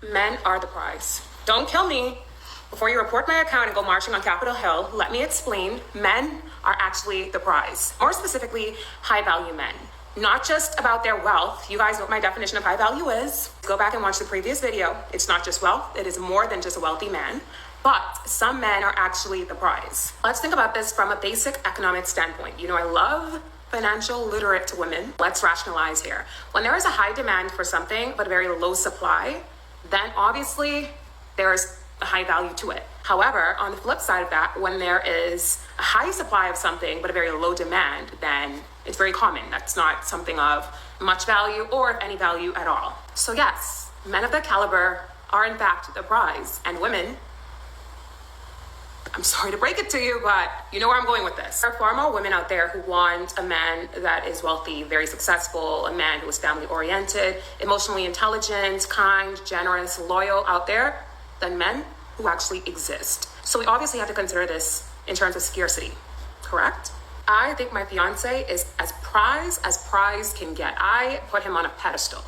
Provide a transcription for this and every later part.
Men are the prize. Don't kill me. Before you report my account and go marching on Capitol Hill, let me explain. Men are actually the prize. More specifically, high value men. Not just about their wealth. You guys know what my definition of high value is. Go back and watch the previous video. It's not just wealth. It is more than just a wealthy man. But some men are actually the prize. Let's think about this from a basic economic standpoint. You know, I love financial literate women. Let's rationalize here. When there is a high demand for something, but a very low supply, then obviously there's a high value to it. However, on the flip side of that, when there is a high supply of something, but a very low demand, then it's very common. That's not something of much value or of any value at all. So yes, men of that caliber are in fact the prize, and women, I'm sorry to break it to you, but you know where I'm going with this. There are far more women out there who want a man that is wealthy, very successful, a man who is family oriented, emotionally intelligent, kind, generous, loyal out there than men who actually exist. So we obviously have to consider this in terms of scarcity, correct? I think my fiance is as prize can get. I put him on a pedestal.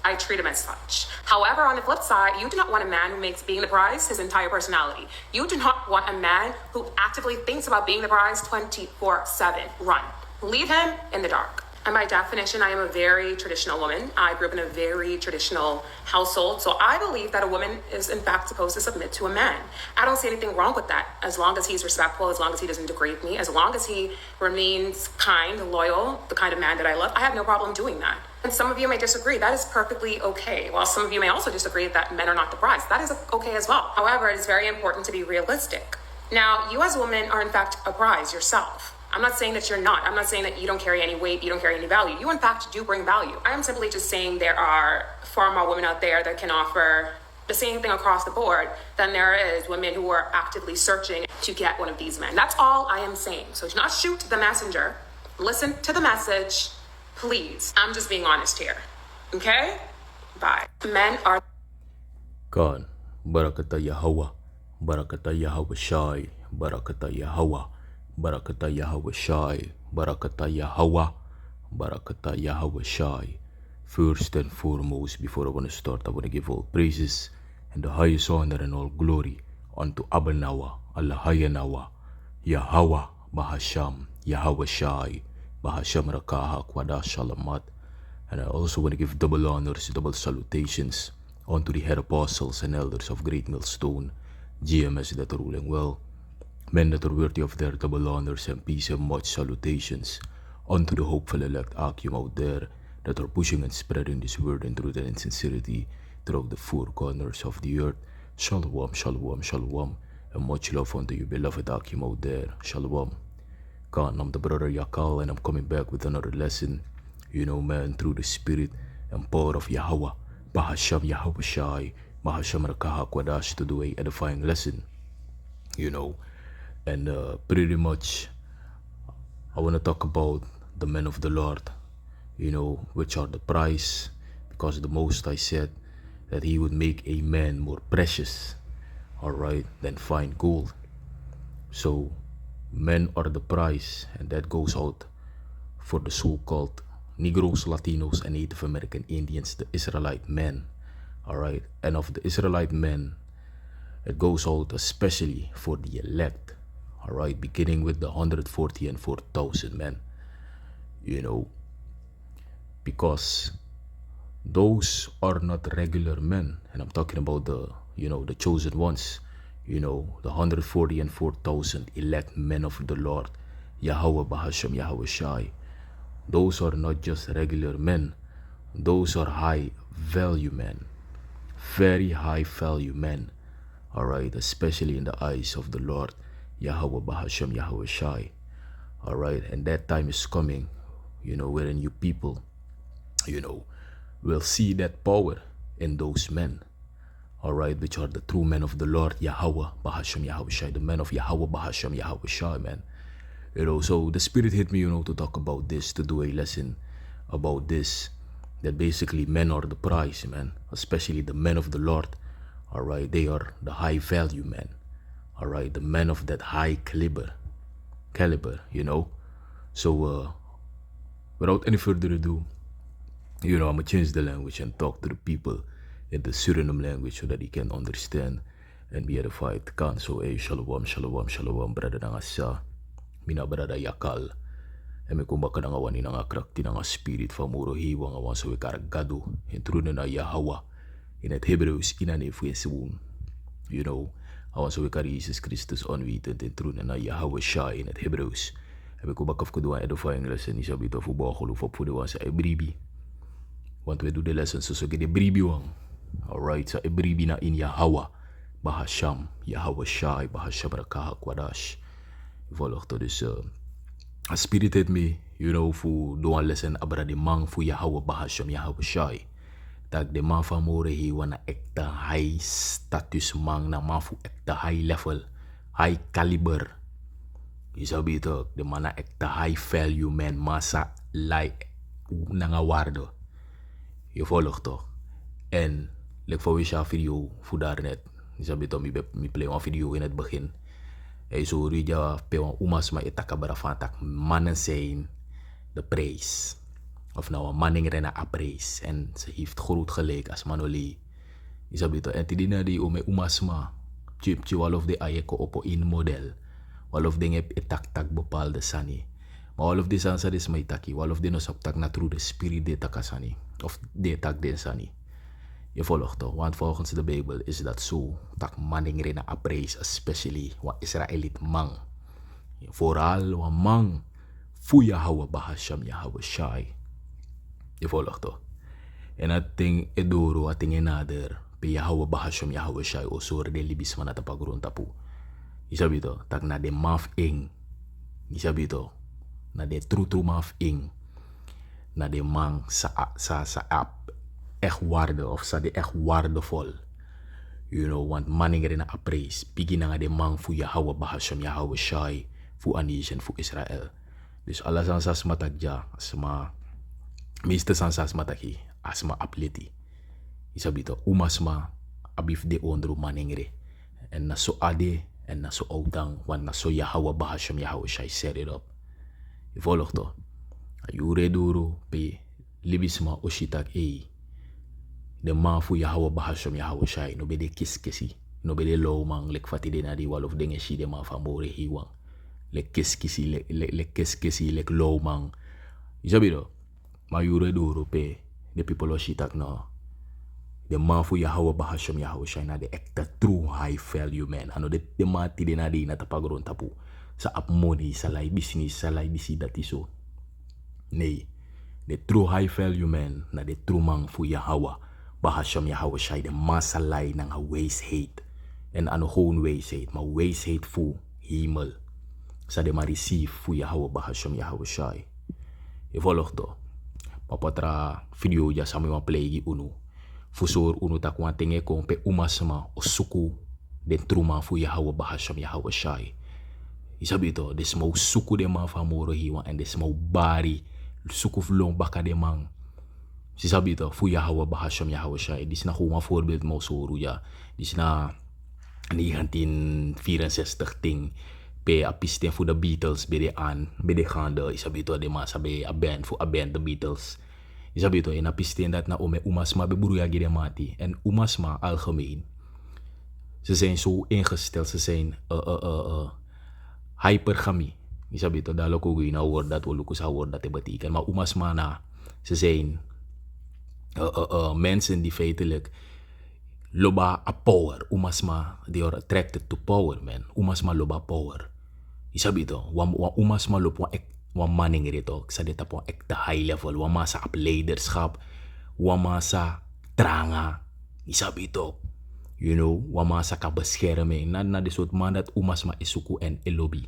I treat him as such. However, on the flip side, you do not want a man who makes being the prize his entire personality. You do not want a man who actively thinks about being the prize 24/7. Run. Leave him in the dark. And by definition, I am a very traditional woman. I grew up in a very traditional household. So I believe that a woman is in fact supposed to submit to a man. I don't see anything wrong with that. As long as he's respectful, as long as he doesn't degrade me, as long as he remains kind, loyal, the kind of man that I love, I have no problem doing that. And some of you may disagree. That is perfectly okay. While some of you may also disagree that men are not the prize. That is okay as well. However, it is very important to be realistic. Now, you as a woman are in fact a prize yourself. I'm not saying that you're not. I'm not saying that you don't carry any weight, you don't carry any value. You in fact do bring value. I am simply just saying there are far more women out there that can offer the same thing across the board than there is women who are actively searching to get one of these men. That's all I am saying. So do not shoot the messenger. Listen to the message, please. I'm just being honest here. Okay? Bye. Men are... God, Barakata Yahawah, Barakata Yahawashai, Barakata Yahawah. Barakata Yahawashai, Barakata Yahawah, Barakata Yahawashai. First and foremost, before I want to start, I want to give all praises and the highest honor and all glory unto Abanawa, Allahayanawa, Yahawah Bahasham Yahawashai, Bahasham Rakaha Kwada Shalamat. And I also want to give double honors, double salutations unto the head apostles and elders of Great Millstone, GMS that are ruling well. Men that are worthy of their double honors and peace and much salutations unto the hopeful elect Akim out there that are pushing and spreading this word in truth and in sincerity throughout the four corners of the earth. Shalom, shalom, shalom, and much love unto you, beloved Akim out there. Shalom. God, I'm the brother Yakal, and I'm coming back with another lesson, you know, man, through the spirit and power of Yahawah, Bahasham Yahawashai, Bahasham Rakaha Kwadash, to do a edifying lesson, you know. And pretty much I want to talk about the men of the Lord, you know, which are the prize, because the Most High said that he would make a man more precious, all right, than fine gold. So men are the prize, and that goes out for the so-called Negroes, Latinos, and Native American Indians, the Israelite men, all right. And of the Israelite men, it goes out especially for the elect. All right, beginning with the 140 and 4,000 men, you know, because those are not regular men. And I'm talking about the, you know, the chosen ones, you know, the 140 and 4,000 elect men of the Lord, YAHAWAH BAHASHAM YAHAWASHI. Those are not just regular men. Those are high value men, very high value men, all right, especially in the eyes of the Lord. YAHAWAH BAHASHAM YAHAWASHI. All right, and that time is coming, you know, wherein you people, you know, will see that power in those men, all right, which are the true men of the Lord, YAHAWAH BAHASHAM YAHAWASHI, the men of YAHAWAH BAHASHAM YAHAWASHI, man. You know, so the Spirit hit me, you know, to talk about this, to do a lesson about this, that basically men are the prize, man, especially the men of the Lord, all right, they are the high value men. All right, the men of that high caliber, you know. So without any further ado, you know, I'm gonna change the language and talk to the people in the Suriname language so that he can understand and be edified. Kan so shalom, shalom, shalom, brother nga sa mina brother yakal. E me kumba ka nga wani nga krakti nga spirit van moro hiwa nga wan so we karagado in trune na Yahawah in het Hebreeuws inanefweeswoon. You know, awan so we kar Jesus Christus onwetend in trune na Yahawasha in het Hebreeuws. E me kumba kaf kuduan edifying lesson isa bito fubo geloof op voor de wan sa ebribi. Want we doen de lessons so de bribi wang. Alright, sa ebribi na in Yahawah Bahasham Yahawashi Bahasham Yahawashi. Volg to dus a spirit het me, you know, voor doan lesson abra de mang voor Yahawah Bahasham Yahawashi. Tak de man van moro hiwa na ekta high status mang na man voor ekta high level, high caliber. Isabi to, de man na ekta high value man masa like nanga waarde. Je volgt toch? En like voor we video voor daar net. Isabi to mi play een video in het begin. Hij zo rija pe wan umas ma itakabara van tak mannen zijn de prijs. Of nou een manning rena a prijs. En ze heeft groot gelijk als manoli. Isabi to. En tidina di ome umas ma chipchi walof de ayeko opo in model. Walof de heb itak bepaalde sani. Maar walof de sansa des ma itaki. Walof de no saptak na true de spirit de takasani. Of de tak den sani. Je volgt toch, want volgens de Bijbel is dat zo. Dat manning rena a prijs, especially wat Israëliet man. Vooral wat man. Fu Yahawah Bahasham Yahawashi. Je volgt toch. En dat ding edoro, dat ding enader. Pe Yahawah Bahasham Yahawashi. O soor de libis man at pagron tapu. Isabi to, tak na de maf ing. Isabi to, na de true maf ing. Na de man sa ap. Echt waarde of sa de echt waardevol. You know, want manning er in a praise. Pigi na nga de man fu Yahawah Bahasham Yahawashi. Fu a nation, fu Israel. Dus alla sansas matadja. Asma, meeste sansas mataki. Asma apleti. Isabito, umasma abif de ondro manning re. En na so ade, en na so outang. Want na so Yahawah Bahasham Yahawashi set it up. Je volgt toch? Ayure duro pe libisma oshitak de man fu Yahawah Bahasham Yahawashi no be de kiskisi no be de low man lek fatide na di walof dinge shi de man van moro hiwang lek kiskisi lek kiskisi lek low man isabido ma yure duro pe de people oshitak no de man fu Yahawah Bahasham Yahawashi na de ekta true high value man ano de man tide na di na tapagron tapu sa ap money sa lai business sa lai disi dati so nee de true high value man na de true man fu Yahawah Bahasham Yahawashi, de masalai ng wijsheid. En ano gewoon wijsheid, maar wijsheid fu hemel. Sa de ma receive fu Yahawah Bahasham Yahawashi. Je volgt to. Papatra video ja sa mga play uno. Fusor uno takwan tinge kong pe umasma o suku den truma fu Yahawah Bahasham Yahawashi. Isabi to, des mau suku de ma fa moro hiwa en des mau bari suku vlong baka de mang. Si sabi to, fu Yahawah Bahasham Yahawashi. Di sina kuma voorbeeld mo soro ja. Di sina 1964 ting. Pe apisten fu de Beatles bede gaande. Isabi to, de ma sabi a band fu a band de Beatles. Isabi to, en apisten dat na ome umasma beburuya gide mati. En umasma algemeen. Ze zijn zo ingesteld. Ze zijn hypergamie. Isabi to, dalo ko na woord dat woluko sa woord dat batikan. Maar umasma na, ze zijn mensen die feitelijk loba a power. Umasma, they are attracted to power, man. Umasma loba power. Isabi to, wan umasma lop wan manning rito. Sa dita po ekta high level. Wan masa up leadership. Wan masa tranga. Isabi to, you know, wan masa kabescherming. Na disot man dat umasma isuku en elobi.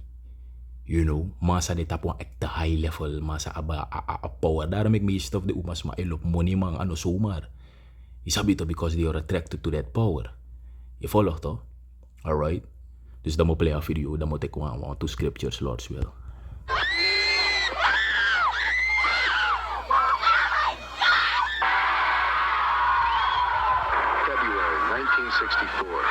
You know, masa de tapong ekta high level, masa aba a power. Daarom ik meest of de umas ma elop money mang ano sumar. Isabi to because they are attracted to that power. Je volgt to? Alright? Dus dan mo play a video, dan mo take one two scriptures, Lord's will. February 1964.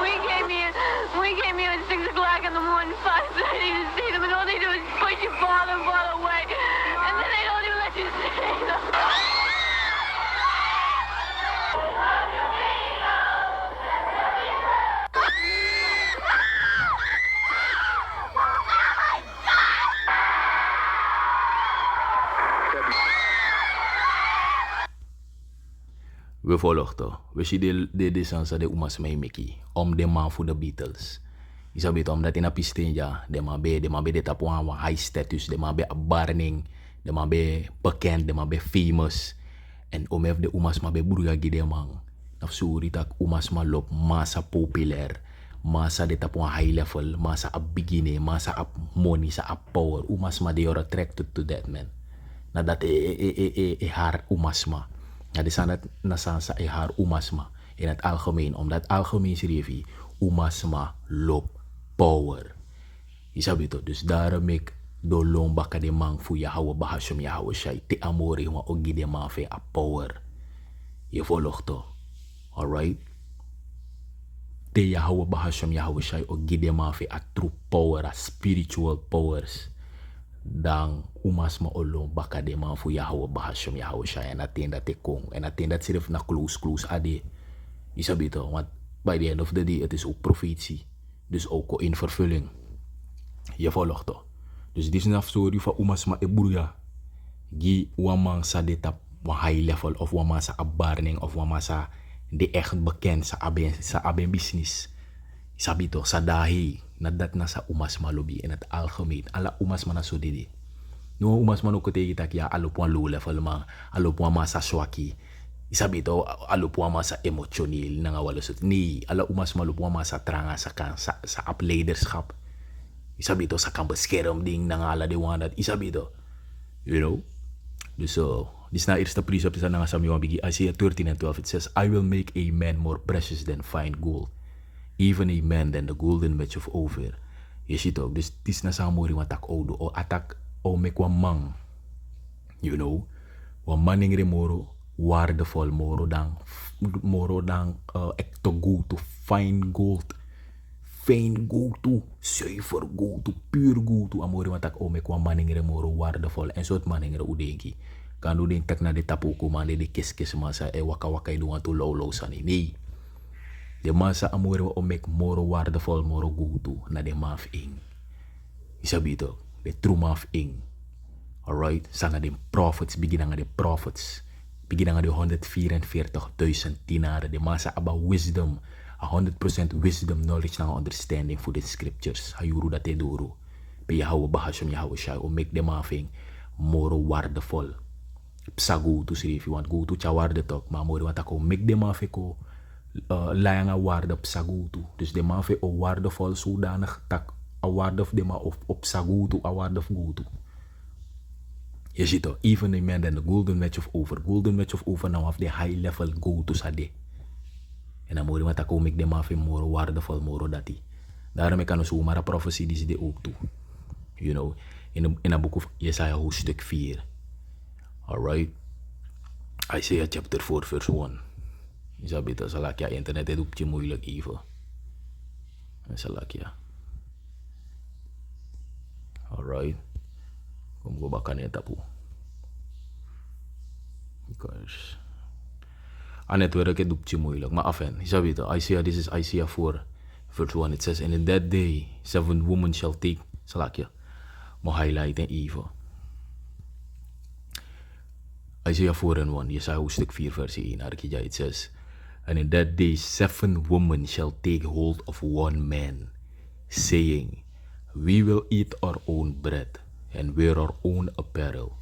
We came here at 6 o'clock in the morning, 5:30 to see them, and all they do is push your father away, and then they don't even let you see them. We volgen toch. We zien de sansa de umas mee meki. Om de man voor de Beatles. Isabi to omdat in a pistenja. De man be de tapuan wa high status. De man be a barning. De man be bekend. De man be famous. En om de umas ma be bruya gide man. Naf suri tak umas ma lop masa populair. Masa de tapuan high level. Masa a beginning. Masa a money. Sa a power. Umas ma they are attracted to that man. Na dat haar umasma. Na de sanat na sansa haar umasma. In het algemeen, omdat algemeen schreef umasma lop power. Isabi to, dus daarom ik do lomba ka de man fu YAHAWAH BAHASHAM YAHAWASHI. Te amori wa ogi de man fe a power. Je volgt to. Alright? Te YAHAWAH BAHASHAM YAHAWASHI ogi de man fe a true power, a spiritual powers. Dan umasma olo baka de man fu YAHAWAH BAHASHAM YAHAWASHI. En aten dat te kong. En aten dat sirif na close ade. Isabi to, want by the end of the day, het is ook profetie. Dus ook in vervulling. Je volgt toch. Dus dit is een story van umasma e bruya. Gi waman sa de tap wa high level of waman sa abarning of waman sa de echt bekend sa aben business. Isabi toch, sa dahi. Nadat na sa umasma lobby in het algemeen. Alla umasma na so dede. No umasma no kote gitak ya alopwan low level man. Alopwan masa swaki. Isabi to alupwa masa emotioneel na nga wala sut ni ala umas malupwa masa tranga sa up leiderschap. Isabi to sa kan bescherm ding na nga ala de wan dat isabi to. You know? Dus this na eerste precept is na nga sa mga bigi Isaiah 13 and 12. It says, I will make a man more precious than fine gold, even a man than the golden wedge of Ophir. Je ziet ook, dus this na sa mori watak odo o atak o mekwa mang. You know? Wa maning remoro waardevol moro dan ecto Gowtu, fine Gowtu, zuiver Gowtu, puur Gowtu. Amori watak ome kwa maningere moro waardevol en soort maningere udenki. Kan u den tak na de tapuku man de kiskis masa waka idu want to low sani. Nee. De masa amori wa omek moro waardevol moro Gowtu na de maf ing. Isabito, de true maf ing. Alright, sanga de prophets, beginnen de prophets. Beginnen de 144.000 dienaren. De massa aba wisdom. 100% wisdom, knowledge and understanding for the scriptures. Hayuru dat te doro. Be YAHAWAH BAHASHAM YAHAWASHI. O make them having moro waardevol. Psa Gowtu schreef. Want Gowtu cha waarde tok. Maar moro wat ako make them having ko layanga waarde psa Gowtu. Dus de man o waardevol zodanig tak a waarde of de ma op psa Gowtu a waarde of Gowtu. Je ziet toch, even a man than the golden wedge of Ophir. Golden wedge of Ophir nou af de high level Gowtu sade. En dan moet je wat komen ik de man van moro waardevol moro dati. Daarom kan ons maar een profetie die ze de ook toe. You know, in een boek of Jesaja hoofdstuk 4. Alright. Isaiah chapter 4 verse 1. Isabita salakya internet het op je moeilijk even. Salakya. Alright. Kom go back aan tapu. Because aan het werk het doet je moeilijk. Maar afen, Isaiah, this is Isaiah 4 verse 1. It says, and in that day 7 women shall take, salakya, mo highlight en even. Isaiah 4 and 1, Jesaja hoofdstuk 4 verse 1, Arkija, it says, and in that day 7 women shall take hold of one man, saying, we will eat our own bread and wear our own apparel.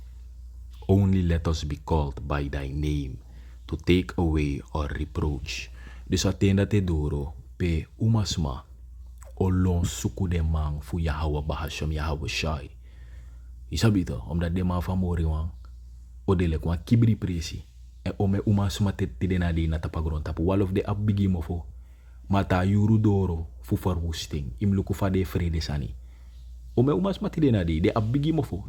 Only let us be called by thy name, to take away our reproach. Dus atenda te doro, pe umasma, olon suku de mang fu YAHAWAH BAHASHAM YAHAWASHI. Isabito, omdat de man van mori wang, odele kwa kibri presi, en ome umasma te de na de na tapagron tapu, walof de abigi mofo, mata yuru doro fu verwoesting, imluku fa de vrede sani. Ome umasma te de na de abigi mofo.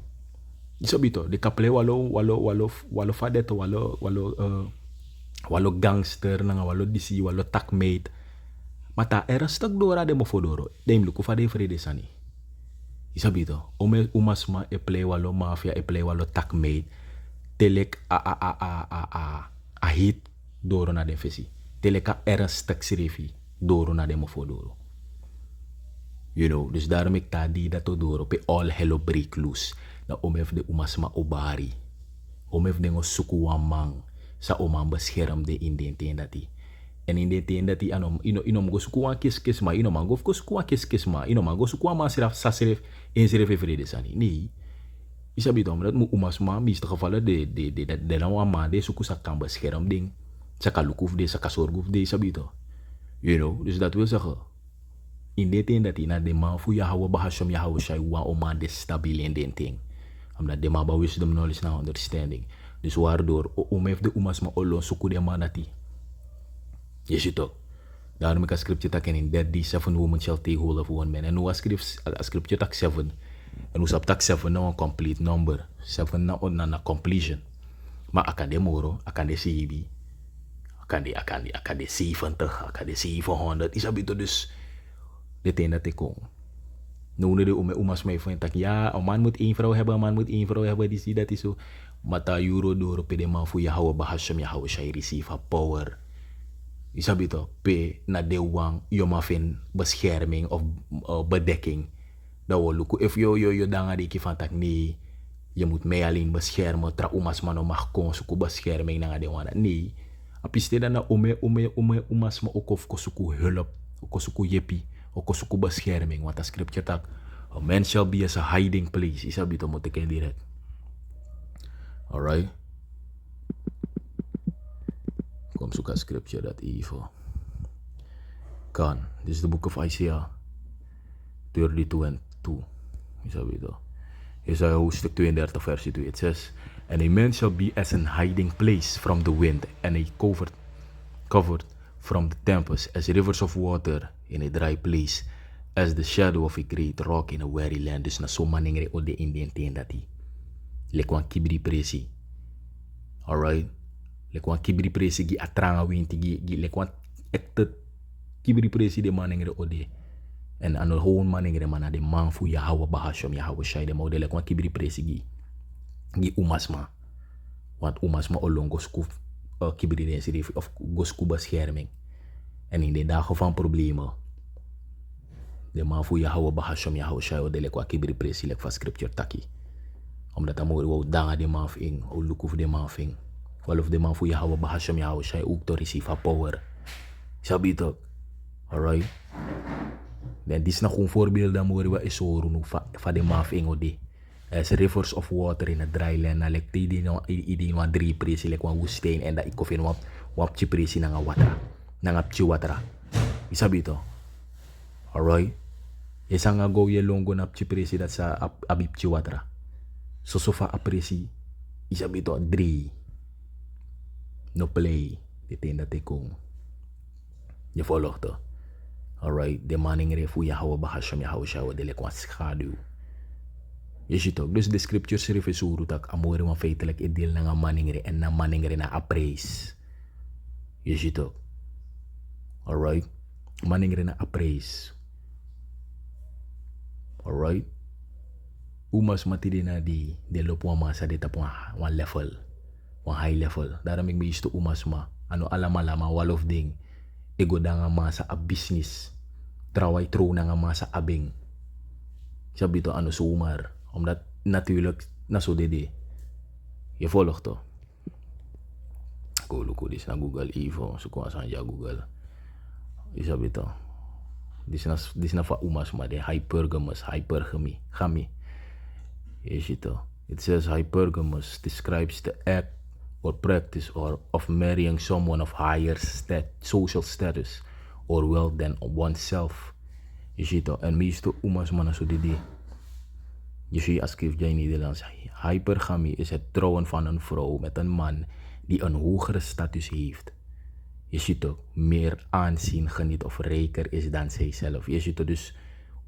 Isabito, de kaple walo fadeto, walo gangster, nanga walo disi, walo takmate. Mata era stak dora de mofodoro, dem luku fa de vrede sani. Isabito, ome umasma e play walo mafia, e play walo takmate, telek a hit doro na de fesi. Telek a era stak sirefi, doro na de mofodoro. You know, dus daarom ik tadi dat doro, pe all hello break loose. Na omef de umasma obari. Omef de ngo suku wamang. sa oman beschermde in de tenda ti. En in de tenda ti inom go sukuwa kis ma inom go sukuwa kis ma inom go sukuwa ma sa serif in serif vrede sani. Nee. Isabi dan dat mu umas ma meeste gevallen de nou ama de suku sa kan beschermding. Sa kalukuf de sa kasorguf de isabi to. You know, dus dat wil zeggen in dit ding dat ina de man fu Yahawah Bahasham Yahawashi wa oman de stabiel in den ting. Omdat de man ba wisdom knowledge na understanding. Dus waardoor heeft de umas ma olon suku de man nati. Je ziet ook. Daarom ik scriptje taken in that 7 women shall take hold of one man. En hoe scriptje tak 7. En hoe sap tak 7 nou een complete number. 7 na completion. Maar akan de moro, akan de CB. Akan de 70, akan de 700. Is abito dus de teen dat ik kom. Nu de umas mij van tak ja, een man moet 1 vrouw hebben, een man moet 1 vrouw hebben, die dat is zo. Mata euro door op de man voor Yahawah Bahasham Yahawashi receive a power. Is abito pe na de wang yomafin bescherming of bedekking. Dat we lukken. If je dan die van tak nee, je moet mij alleen beschermen. Tra umas man mag kon suku bescherming na de wana. Nee. Apiste dan na umas ma ook of kosuku hulp, kosuku jepi, ook kosuku bescherming. Want dat scriptje tak, a man shall be as a hiding place. Is abito moet ik direct. Alright. Kom zoeken scriptje dat even kan. This is the book of Isaiah 32 and 2. Is dat weer dat? Isaiah hoofdstuk 32 versie 2. It says, and a man shall be as an hiding place from the wind, and a covered from the tempest, as rivers of water in a dry place, as the shadow of a great rock in a weary land. Dus na so maningre o de Indian teen dat hij. Lekwan kibri presi. Alright. Lekwan kibri presi gi atranga winti gi lekwan ekte kibri presi de maningre o de. En aan de gewoon maningre mana de man fu Yahawah Bahasham Yahawashi de model lekwan kibri presi gi umasma. Want umasma olong gosku kibri densi of gosku bescherming. En in de dagen van problemen de man fu Yahawah Bahasham Yahawashi de lekwan kibri presi lek van scripture taki. Omdat hij mooi wou danga de man ving, ou lukuf de man ving. Wel of de man fu Yahawah Bahasham Yahawashi ook to receive a power. Sabi toch? Alright? Dan dit is nog een voorbeeld dan mooi wat is zo runu van de man ving ode. As rivers of water in a dry land. Na lek die no 3 presi lek wan woestijn en dat ik of in wapchi presi nanga watra. Nanga pchi watra. Isabi toch? Alright? Je sanga go ye longo na pchi presi dat sa abipchi watra. So sofa apresi isabito 3 no play de teen dat ik kom. Je volgt toch? Alright, de manning refu Yahawah Bahasham Yahawashi de lekwan schaduw. Je ziet ook, dus de scripture schrijft zo dat amore man feitelijk een deel na manning en na manning na appraise. Je ziet ook. Alright, manning na appraise. Alright. Umas matidi na de loop wan masa de tap wan level, wan high level. Daarom ik meeste umas ma, ano alama walof ding, ego da nga masa a business, trawai tro na nga masa abing. Sabi to ano sumar, omdat natuurlijk na so dede. Je volgt to. Ko luko dis na Google Evo, so ko asan ja Google. Isabi to. Dis na fa umas ma de hypergamy. It says hypergamous describes the act or practice of marrying someone of higher social status or wealth than oneself. En meestal umas mannen zo die. Je ziet als ik in Nederlands. Hypergamie is het trouwen van een vrouw met een man die een hogere status heeft. Je ziet ook meer aanzien geniet of rijker is dan zijzelf. Je ziet dus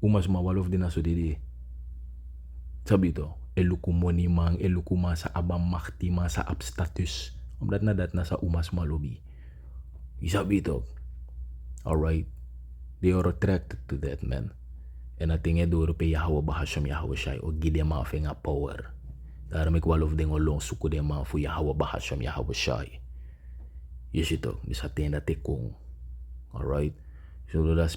umas ma walof die na zo die. Sabito, eluku money man, eluku masa abang makti, masa ab status. Omdat na dat nasa umas malobi. Isabito. Alright. They are attracted to that, man. En dat ding door op Yahawah Bahasham Yahawashi o gide ma finga power. Daarom ik walof ding olong suku de ma fu Yahawah Bahasham Yahawashi. Je ziet ook, dus dat ding dat ik kon. Alright. So dat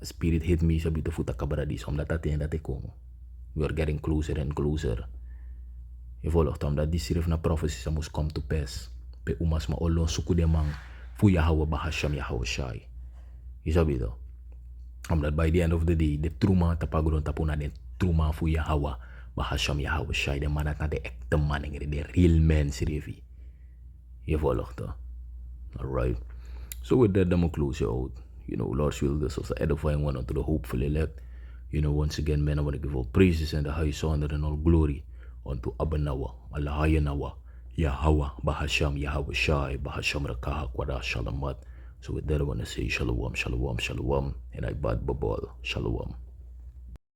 spirit hit me sabito futa kabradis. Omdat dat ding dat ik kon. We are getting closer and closer. Je volgt omdat die schrift na prophecies moest come to pass. pe umas ma olon suku de mang fu Yahawah Bahasham Yahawashi. Isabi to. Omdat by the end of the day, de truma tapagron tapuna de truma fu Yahawah Bahasham Yahawashi. De manat na de ekte maning, de real men sirevi. Je volgt to. Alright. So with that, I'm gonna close you out. Lord's will, this was an edifying one unto the hopeful elect. Once again, man, I want to give all praises and the highest honor and all glory unto Abanawa, Allahayanawa, Yahawah Bahasham Yahawashi, Bahasham Rakaha Kwada Shalamat. So with that, I want to say Shalom, Shalom, Shalom, and I bad babal. Shalom.